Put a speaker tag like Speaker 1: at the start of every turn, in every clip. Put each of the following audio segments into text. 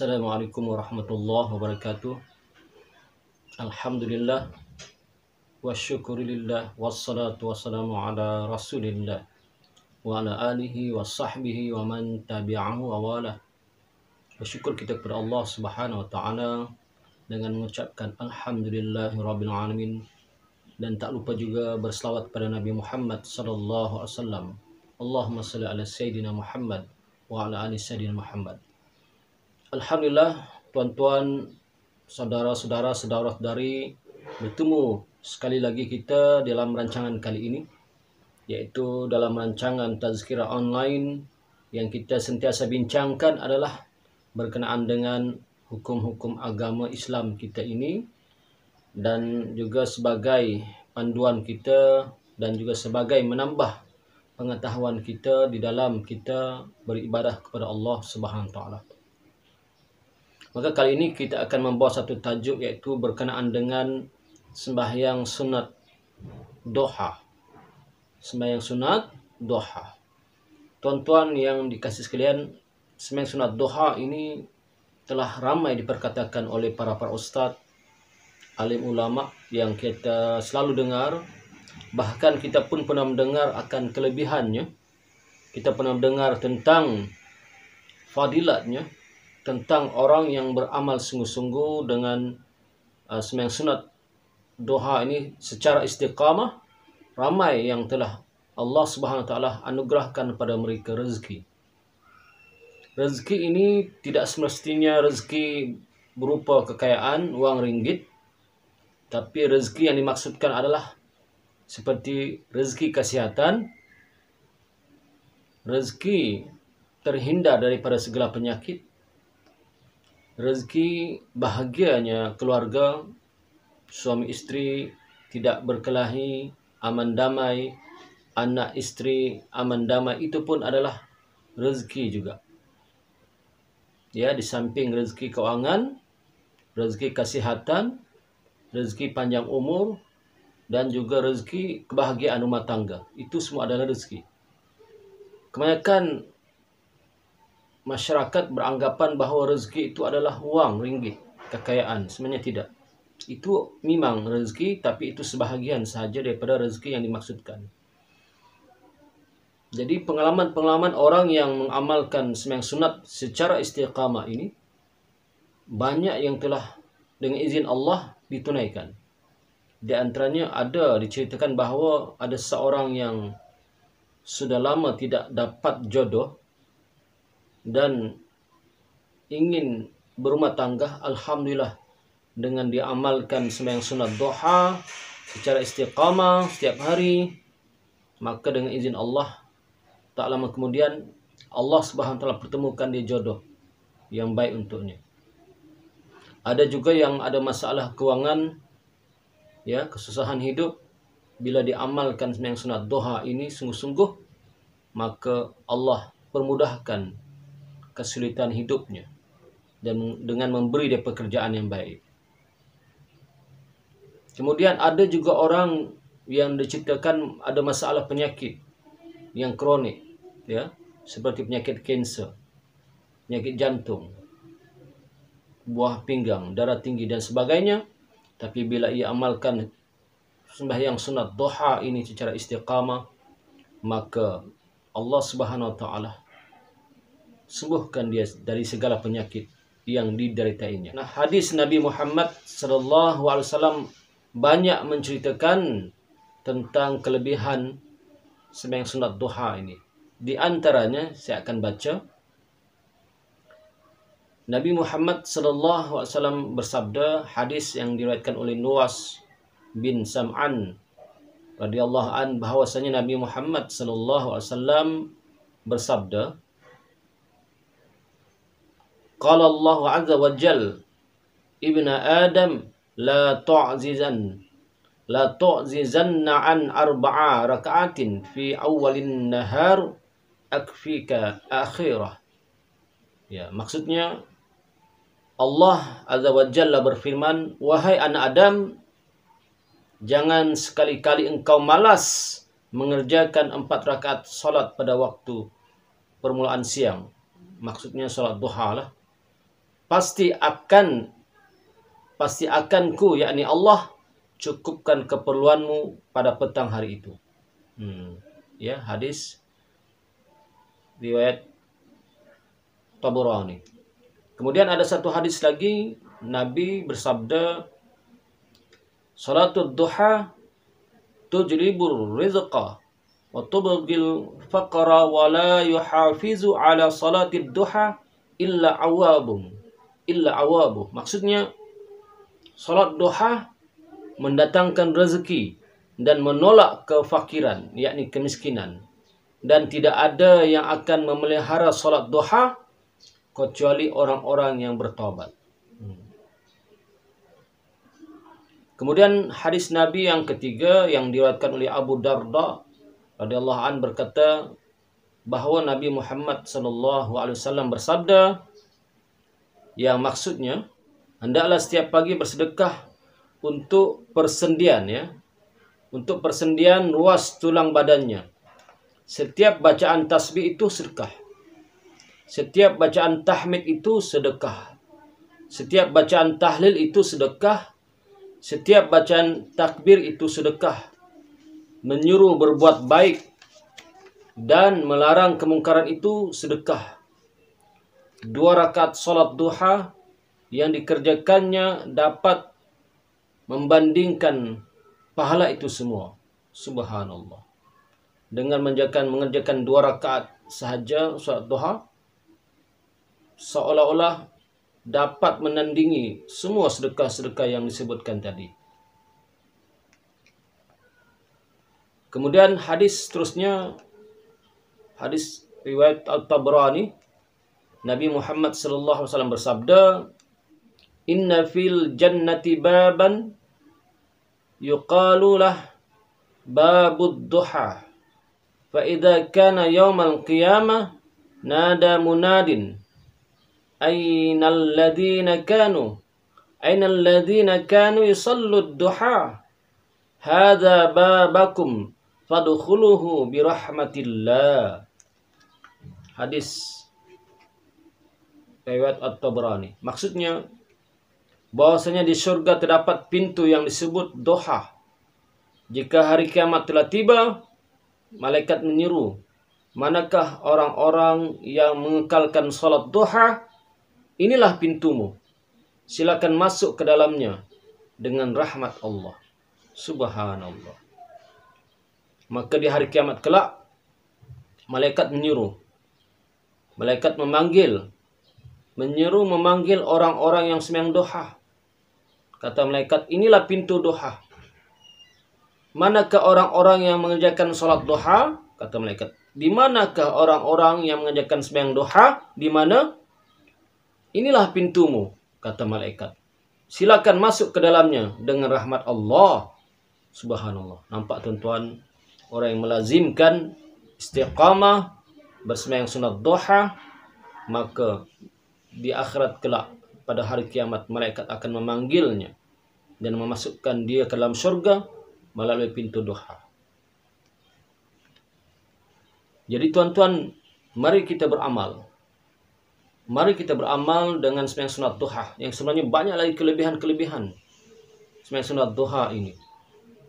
Speaker 1: Assalamualaikum warahmatullahi wabarakatuh. Alhamdulillah wa syukurillah wassalatu wassalamu ala rasulillah wa ala alihi wa sahbihi wa man tabi'ahu wa wala. Bersyukur kita kepada Allah Subhanahu wa taala dengan mengucapkan alhamdulillahi rabbil alamin, dan tak lupa juga berselawat pada Nabi Muhammad sallallahu alaihi wasallam. Allahumma shalli ala sayyidina Muhammad wa ala ali sayyidina Muhammad. Alhamdulillah, tuan-tuan, saudara-saudara, saudara-saudari, bertemu sekali lagi kita dalam rancangan kali ini, yaitu dalam rancangan Tazkirah Online yang kita sentiasa bincangkan adalah berkenaan dengan hukum-hukum agama Islam kita ini, dan juga sebagai panduan kita dan juga sebagai menambah pengetahuan kita di dalam kita beribadah kepada Allah Subhanahu wa taala. Maka kali ini kita akan membawa satu tajuk, iaitu berkenaan dengan sembahyang sunat duha. Sembahyang sunat duha. Tuan-tuan yang dikasihi sekalian, sembahyang sunat duha ini telah ramai diperkatakan oleh para ustaz, alim ulama yang kita selalu dengar. Bahkan kita pun pernah mendengar akan kelebihannya. Kita pernah mendengar tentang fadilatnya, tentang orang yang beramal sungguh-sungguh dengan sembahyang sunat duha ini secara istiqamah. Ramai yang telah Allah Subhanahu wa taala anugerahkan pada mereka rezeki. Rezeki ini tidak semestinya rezeki berupa kekayaan, wang ringgit, tapi rezeki yang dimaksudkan adalah seperti rezeki kesihatan, rezeki terhindar daripada segala penyakit, rezeki bahagianya keluarga, suami istri tidak berkelahi, aman damai, anak istri aman damai, itu pun adalah rezeki juga. Ya, di samping rezeki keuangan, rezeki kesihatan, rezeki panjang umur, dan juga rezeki kebahagiaan rumah tangga. Itu semua adalah rezeki. Kebanyakan masyarakat beranggapan bahawa rezeki itu adalah wang ringgit, kekayaan. Sebenarnya tidak. Itu memang rezeki, tapi itu sebahagian sahaja daripada rezeki yang dimaksudkan. Jadi pengalaman-pengalaman orang yang mengamalkan sembahyang sunat secara istiqamah ini, banyak yang telah dengan izin Allah ditunaikan. Di antaranya ada diceritakan bahawa ada seorang yang sudah lama tidak dapat jodoh dan ingin berumah tangga. Alhamdulillah, dengan diamalkan sembahyang sunat duha secara istiqamah setiap hari, maka dengan izin Allah, tak lama kemudian Allah Subhanahu wa taala pertemukan dia jodoh yang baik untuknya. Ada juga yang ada masalah keuangan, ya, kesusahan hidup. Bila diamalkan sembahyang sunat duha ini sungguh-sungguh, maka Allah permudahkan kesulitan hidupnya dan dengan memberi dia pekerjaan yang baik. Kemudian ada juga orang yang diceritakan ada masalah penyakit yang kronik, ya, seperti penyakit kanser, penyakit jantung, buah pinggang, darah tinggi dan sebagainya. Tapi bila ia amalkan sembahyang sunat duha ini secara istiqamah, maka Allah Subhanahu wa taala sembuhkan dia dari segala penyakit yang dideritainya. Nah, hadis Nabi Muhammad sallallahu alaihi wasallam banyak menceritakan tentang kelebihan sembahyang sunat duha ini. Di antaranya saya akan baca. Nabi Muhammad sallallahu alaihi wasallam bersabda, hadis yang diriwayatkan oleh Nuwas bin Sam'an radhiyallahu an, bahwasanya Nabi Muhammad sallallahu alaihi wasallam bersabda, qala Allah azza wa jalla, ibna Adam la tu'zizanna an arba'a raka'atin fi awwalin nahar akfika akhirah. Ya, maksudnya Allah azza wa jalla berfirman, wahai anak Adam, jangan sekali-kali engkau malas mengerjakan 4 rakaat solat pada waktu permulaan siang. Maksudnya solat duha lah. pasti akanku, yakni Allah, cukupkan keperluanmu pada petang hari itu. Ya, hadis riwayat Tabarani. Kemudian ada satu hadis lagi, Nabi bersabda, salatul duha tujlibur rizqa wa tubghil faqra wa la yuhafizu ala salatid duha illa awabu. Maksudnya, salat duha mendatangkan rezeki dan menolak kefakiran, yakni kemiskinan. Dan tidak ada yang akan memelihara salat duha kecuali orang-orang yang bertaubat. Kemudian hadis Nabi yang ketiga yang diriwayatkan oleh Abu Darda radhiyallahu an berkata bahwa Nabi Muhammad SAW bersabda, yang maksudnya, hendaklah setiap pagi bersedekah untuk persendian, untuk persendian ruas tulang badannya. Setiap bacaan tasbih itu sedekah. Setiap bacaan tahmid itu sedekah. Setiap bacaan tahlil itu sedekah. Setiap bacaan takbir itu sedekah. Menyuruh berbuat baik dan melarang kemungkaran itu sedekah. 2 rakaat salat duha yang dikerjakannya dapat membandingkan pahala itu semua. Subhanallah. Dengan mengerjakan 2 rakaat sahaja salat duha, seolah-olah dapat menandingi semua sedekah-sedekah yang disebutkan tadi. Kemudian hadis seterusnya, hadis riwayat Al-Tabrani, Nabi Muhammad SAW bersabda, inna fil jannati baban yuqalu lah babud duha. فَإِذَا كَانَ يَوْمَ الْقِيَامَةِ نَادَى مُنَادٍ أَيْنَ الَّذِينَ كَانُوا يُصَلُّوا الضُّحَى هَذَا بَابَكُمْ فَادْخُلُوهُ بِرَحْمَةِ اللَّهِ. Hadis riwayat At-Tabrani. Maksudnya, bahwasanya di surga terdapat pintu yang disebut duha. Jika hari kiamat telah tiba, malaikat menyeru, manakah orang-orang yang mengekalkan salat duha? Inilah pintumu. Silakan masuk ke dalamnya dengan rahmat Allah. Subhanallah. Maka di hari kiamat kelak, malaikat menyeru. Malaikat memanggil orang-orang yang sembahyang duha. Kata malaikat, inilah pintu duha. Manakah orang-orang yang mengerjakan salat duha? Kata malaikat. Di manakah orang-orang yang mengerjakan sembahyang duha? Di mana? Inilah pintumu, kata malaikat. Silakan masuk ke dalamnya dengan rahmat Allah. Subhanallah. Nampak tuan-tuan, orang yang melazimkan istiqamah bersembahyang sunat duha, maka di akhirat kelak pada hari kiamat malaikat akan memanggilnya dan memasukkan dia ke dalam syurga melalui pintu duha. Jadi tuan-tuan, mari kita beramal. Mari kita beramal dengan sembahyang sunat duha. Yang sebenarnya banyak lagi kelebihan-kelebihan sembahyang sunat duha ini.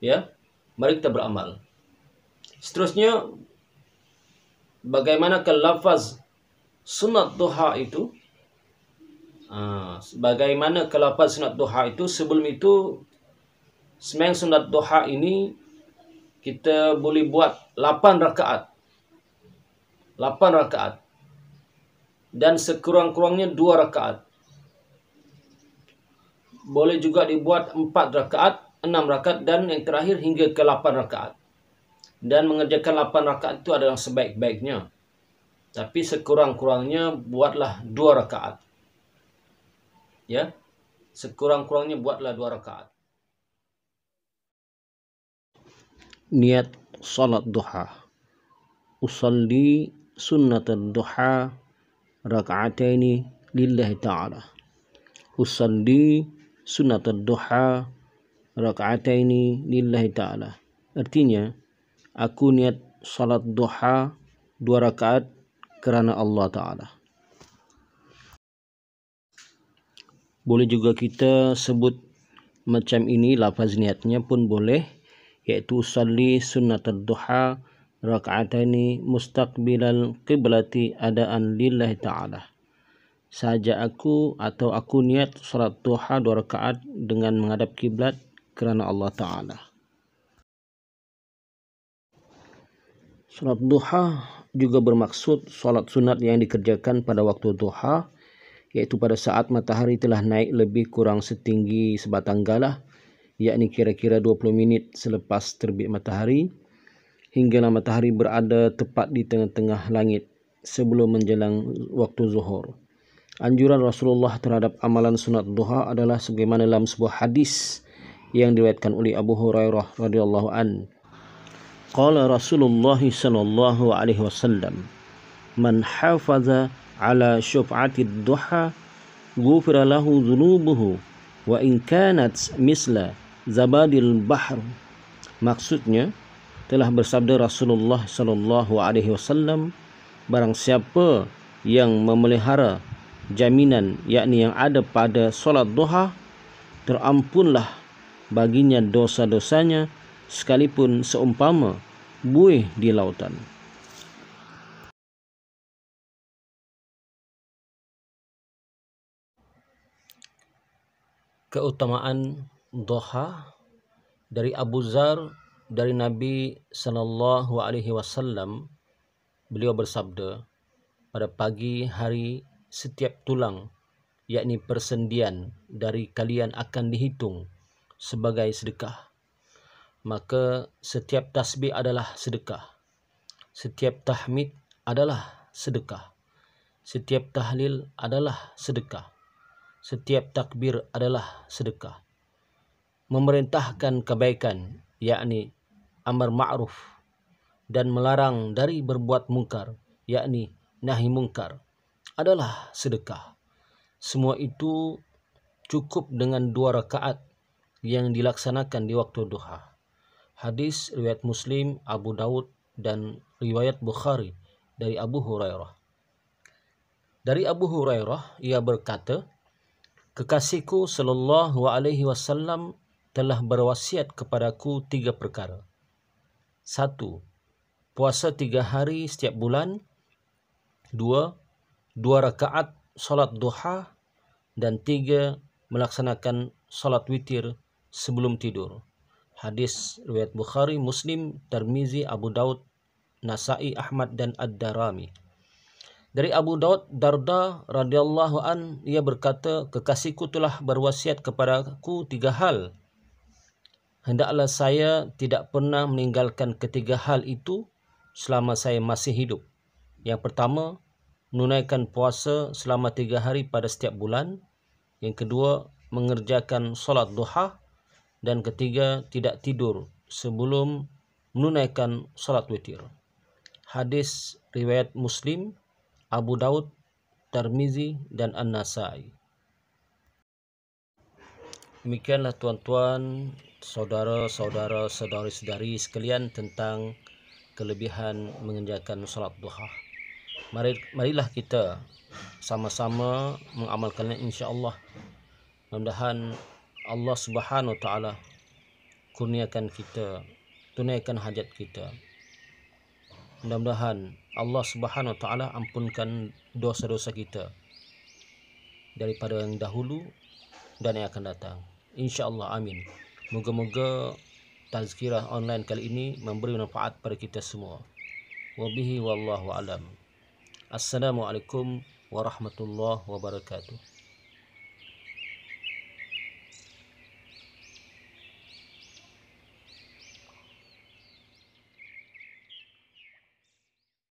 Speaker 1: Ya, mari kita beramal. Seterusnya, bagaimanakah lafaz sunat duha itu? Bagaimana ke lafaz sunat duha itu? Sebelum itu, sembahyang sunat duha ini kita boleh buat 8 rakaat. 8 rakaat. Dan sekurang-kurangnya 2 rakaat. Boleh juga dibuat 4 rakaat, 6 rakaat, dan yang terakhir hingga ke 8 rakaat. Dan mengerjakan 8 rakaat itu adalah sebaik-baiknya. Tapi sekurang-kurangnya buatlah 2 rakaat. Ya, sekurang-kurangnya buatlah 2 rakaat. Niat salat duha. Usalli sunnat duha raka'ataini lillahi ta'ala. Usalli sunnat duha raka'ataini lillahi ta'ala. Artinya, aku niat salat duha 2 rakaat kerana Allah Ta'ala. Boleh juga kita sebut macam ini, lafaz niatnya pun boleh, iaitu usalli sunnatul duha raka'ataini mustaqbilal qiblati adaan lillahi ta'ala. Saja aku atau aku niat salat duha 2 rakaat dengan menghadap kiblat kerana Allah Ta'ala. Salat duha juga bermaksud salat sunat yang dikerjakan pada waktu duha, iaitu pada saat matahari telah naik lebih kurang setinggi sebatang galah, yakni kira-kira 20 minit selepas terbit matahari, hinggalah matahari berada tepat di tengah-tengah langit sebelum menjelang waktu zuhur. Anjuran Rasulullah terhadap amalan sunat duha adalah sebagaimana dalam sebuah hadis yang diriwayatkan oleh Abu Hurairah radhiyallahu an. Qala Rasulullah sallallahu alaihi wasallam, "Man hafaza ala syuf'atid duha ghufira lahu dhunubuhu wa in kanat misla zabadil bahr." Maksudnya, telah bersabda Rasulullah sallallahu alaihi wasallam, barang siapa yang memelihara jaminan yakni yang ada pada solat duha, terampunlah baginya dosa-dosanya sekalipun seumpama buih di lautan. Keutamaan duha dari Abu Dzar dari Nabi sallallahu alaihi wasallam, beliau bersabda, pada pagi hari setiap tulang yakni persendian dari kalian akan dihitung sebagai sedekah. Maka setiap tasbih adalah sedekah, setiap tahmid adalah sedekah, setiap tahlil adalah sedekah, setiap takbir adalah sedekah. Memerintahkan kebaikan yakni amar ma'ruf dan melarang dari berbuat mungkar yakni nahi mungkar adalah sedekah. Semua itu cukup dengan 2 rakaat yang dilaksanakan di waktu duha. Hadis riwayat Muslim, Abu Daud dan riwayat Bukhari dari Abu Hurairah. Dari Abu Hurairah ia berkata, kekasihku sallallahu alaihi wasallam telah berwasiat kepadaku 3 perkara. 1. Puasa 3 hari setiap bulan. 2. 2 rakaat salat duha. Dan 3. Melaksanakan salat witir sebelum tidur. Hadis riwayat Bukhari, Muslim, Tirmizi, Abu Daud, Nasa'i, Ahmad dan Ad-Darami. Dari Abu Daud Darda radhiyallahu an, ia berkata, kekasihku telah berwasiat kepadaku 3 hal. Hendaklah saya tidak pernah meninggalkan ketiga hal itu selama saya masih hidup. Yang pertama, menunaikan puasa selama 3 hari pada setiap bulan. Yang kedua, mengerjakan solat duha. Dan ketiga, tidak tidur sebelum menunaikan solat witir. Hadis riwayat Muslim, Abu Daud, Tirmizi dan An-Nasa'i. Demikianlah tuan-tuan, saudara-saudara, saudari-saudari sekalian tentang kelebihan mengerjakan solat duha. Marilah kita sama-sama mengamalkannya insya-Allah. Mudah-mudahan Allah Subhanahu wa taala kurniakan kita, tunaikan hajat kita. Mudah-mudahan Allah Subhanahu wa taala ampunkan dosa-dosa kita daripada yang dahulu dan yang akan datang. Insya-Allah, amin. Moga-moga tazkirah online kali ini memberi manfaat pada kita semua. Wabihi wallahu alam. Assalamualaikum warahmatullahi wabarakatuh.